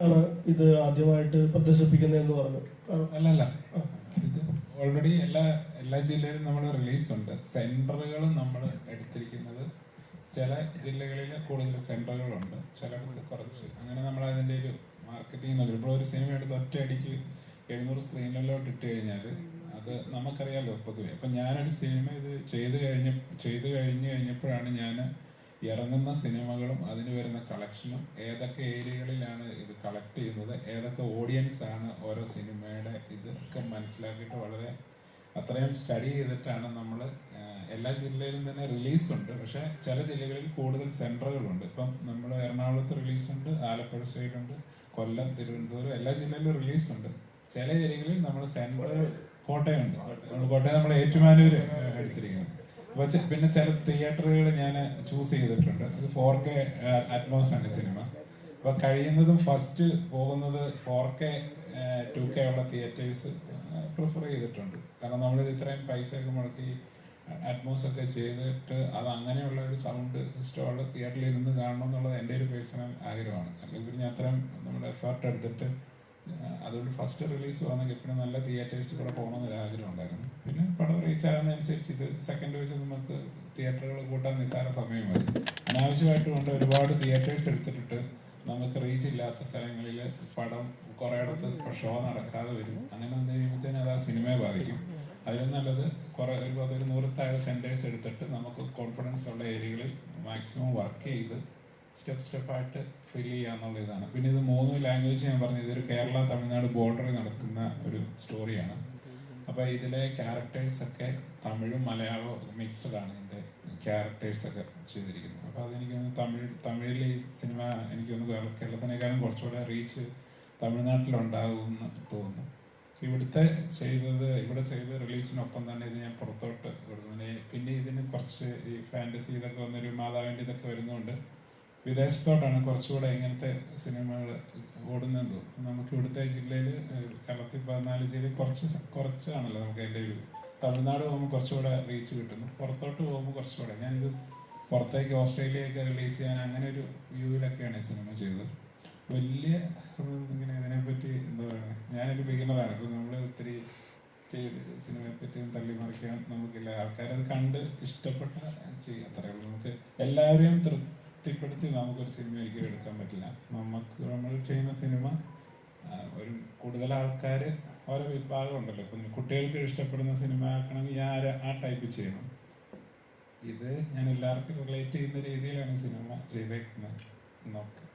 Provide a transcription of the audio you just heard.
ആണ് ഇത് ആദ്യമായിട്ട് പ്രദർശിപ്പിക്കുന്നതെന്ന് പറഞ്ഞു. അല്ലല്ല, ഇത് ഓൾറെഡി എല്ലാ ജില്ലയിലും നമ്മൾ റിലീസ് ഉണ്ട്. സെന്ററുകളും നമ്മൾ എടുത്തിരിക്കുന്നത് ചില ജില്ലകളിൽ കൂടുതൽ സെന്ററുകളുണ്ട്, ചിലടത്ത് കുറച്ച്. അങ്ങനെ നമ്മൾ അതിൻ്റെ ഒരു മാർക്കറ്റിംഗ് നോക്കി. ഇപ്പോൾ ഒരു സിനിമ എടുത്ത് ഒറ്റയടിക്ക് 700 സ്ക്രീനിലോട്ട് ഇട്ട് കഴിഞ്ഞാൽ അത് നമുക്കറിയാലോ പൊതുവെ. അപ്പം ഞാനൊരു സിനിമ ഇത് ചെയ്ത് കഴിഞ്ഞപ്പോഴാണ് ഞാൻ ഇറങ്ങുന്ന സിനിമകളും അതിന് വരുന്ന കളക്ഷനും ഏതൊക്കെ ഏരിയകളിലാണ് ഇത് കളക്ട് ചെയ്യുന്നത്, ഏതൊക്കെ ഓഡിയൻസ് ആണ് ഓരോ സിനിമയുടെ ഇതൊക്കെ മനസ്സിലാക്കിയിട്ട് വളരെ അത്രയും സ്റ്റഡി ചെയ്തിട്ടാണ് നമ്മൾ എല്ലാ ജില്ലയിലും തന്നെ റിലീസുണ്ട്. പക്ഷെ ചില ജില്ലകളിൽ കൂടുതൽ സെന്ററുകളുണ്ട്. ഇപ്പം നമ്മൾ എറണാകുളത്ത് റിലീസുണ്ട്, ആലപ്പുഴ സൈഡുണ്ട്, കൊല്ലം, തിരുവനന്തപുരം, എല്ലാ ജില്ലയിലും റിലീസുണ്ട്. ചില ഏരിയകളിൽ നമ്മൾ സെന്ററുകൾ കോട്ടയം നമ്മൾ ഏറ്റുമാനൂര് എടുത്തിരിക്കുന്നത്. അപ്പൊ പിന്നെ ചില തിയേറ്ററുകൾ ഞാൻ ചൂസ് ചെയ്തിട്ടുണ്ട്. അത് 4K അറ്റ്മോസ് ആണ് സിനിമ. അപ്പൊ കഴിയുന്നതും ഫസ്റ്റ് പോകുന്നത് 4K 2K ഉള്ള തിയേറ്റേഴ്സ് പ്രിഫർ ചെയ്തിട്ടുണ്ട്. കാരണം നമ്മളിത് ഇത്രയും പൈസയൊക്കെ മുടക്കി അറ്റ്മോസ് ഒക്കെ ചെയ്തിട്ട് അത് അങ്ങനെയുള്ള ഒരു സൗണ്ട് സിസ്റ്റം ഉള്ള തിയേറ്ററിൽ ഇരുന്ന് കാണണം എന്നുള്ളത് എൻ്റെ ഒരു പേഴ്സണൽ ആഗ്രഹമാണ്. അല്ലെങ്കിൽ ഞാൻ അത്രയും നമ്മുടെ എഫേർട്ട് എടുത്തിട്ട് അതുകൊണ്ട് ഫസ്റ്റ് റിലീസ് വന്നെങ്കിൽ പിന്നെ നല്ല തിയേറ്റേഴ്സ് കൂടെ പോകണമെന്നൊരു ആഗ്രഹം ഉണ്ടായിരുന്നു. പിന്നെ പടം റീച്ച് ആകുന്നതനുസരിച്ച് ഇത് സെക്കൻഡ് വെച്ച് നമുക്ക് തിയേറ്ററുകൾ കൂട്ടാൻ നിസ്സാര സമയം മതി. അനാവശ്യമായിട്ട് കൊണ്ട് ഒരുപാട് തിയേറ്റേഴ്സ് എടുത്തിട്ട് നമുക്ക് റീച്ച് ഇല്ലാത്ത സ്ഥലങ്ങളിൽ പടം കുറേയിടത്ത് ഷോ നടക്കാതെ വരും. അങ്ങനെ വന്നു കഴിയുമ്പോഴത്തേനും അത് ആ സിനിമയെ ബാധിക്കും. അതിലും നല്ലത് ഒരു 100 താഴെ സെന്റേഴ്സ് എടുത്തിട്ട് നമുക്ക് കോൺഫിഡൻസ് ഉള്ള ഏരിയകളിൽ മാക്സിമം വർക്ക് ചെയ്ത് സ്റ്റെപ്പായിട്ട് ഫിൽ ചെയ്യാന്നുള്ള ഇതാണ്. പിന്നെ ഇത് 3 ലാംഗ്വേജ് ഞാൻ പറഞ്ഞു. ഇതൊരു കേരള തമിഴ്നാട് ബോർഡറിൽ നടക്കുന്ന ഒരു സ്റ്റോറിയാണ്. അപ്പൊ ഇതിലെ ക്യാരക്ടേഴ്സ് ഒക്കെ തമിഴും മലയാളവും മിക്സഡ് ആണ് ഇതിന്റെ ക്യാരക്ടേഴ്സ് ഒക്കെ ചെയ്തിരിക്കുന്നത്. അപ്പൊ അതെനിക്ക് തമിഴിൽ ഈ സിനിമ എനിക്ക് കേരളത്തിനേക്കാളും കുറച്ചുകൂടെ റീച്ച് തമിഴ്നാട്ടിലുണ്ടാകുമെന്ന് തോന്നുന്നു. ഇവിടെ ചെയ്ത് റിലീസിനൊപ്പം തന്നെ ഇത് ഞാൻ പുറത്തോട്ട് കൊടുക്കുന്നതിന് പിന്നെ ഇതിന് കുറച്ച് ഈ ഫാന്റസി ഇതൊക്കെ വന്നൊരു മാതാവിന്റെ ഇതൊക്കെ വരുന്നതുകൊണ്ട് വിദേശത്തോട്ടാണ് കുറച്ചുകൂടെ ഇങ്ങനത്തെ സിനിമകൾ ഓടുന്നത്. നമുക്ക് ഇവിടുത്തെ ജില്ലയിൽ കേരളത്തിൽ 14 ജില്ലയിൽ കുറച്ചാണല്ലോ നമുക്ക് എൻ്റെ ഒരു തമിഴ്നാട് പോകുമ്പോൾ കുറച്ചുകൂടെ റീച്ച് കിട്ടുന്നു. പുറത്തോട്ട് പോകുമ്പോൾ കുറച്ചുകൂടെ ഞാനിത് പുറത്തേക്ക് ഓസ്ട്രേലിയയൊക്കെ റിലീസ് ചെയ്യാൻ അങ്ങനെ ഒരു വ്യൂവിലൊക്കെയാണ് ഈ സിനിമ ചെയ്തത്. വലിയ ഇങ്ങനെ ഇതിനെപ്പറ്റി എന്താ പറയുക, ഞാനൊരു ബിഗിനറാണ്. ഇപ്പം നമ്മൾ ഒത്തിരി ചെയ്ത് സിനിമയെ പറ്റി തള്ളി മറിക്കാൻ നമുക്കില്ല. ആൾക്കാരത് കണ്ട് ഇഷ്ടപ്പെട്ട അത്രയേ ഉള്ളൂ. നമുക്ക് എല്ലാവരെയും തൃപ്തിപ്പെടുത്തി നമുക്കൊരു സിനിമ ഒരിക്കലും എടുക്കാൻ പറ്റില്ല. നമ്മൾ ചെയ്യുന്ന സിനിമ ഒരു കൂടുതൽ ആൾക്കാർ ഓരോ വിഭാഗം ഉണ്ടല്ലോ. ഇപ്പം കുട്ടികൾക്ക് ഇഷ്ടപ്പെടുന്ന സിനിമ ആക്കണമെങ്കിൽ ഞാൻ ആ ടൈപ്പ് ചെയ്യണം. ഇത് ഞാൻ എല്ലാവർക്കും റിലേറ്റ് ചെയ്യുന്ന രീതിയിലാണ് സിനിമ ചെയ്തേക്കുന്നത്. നോക്കാം.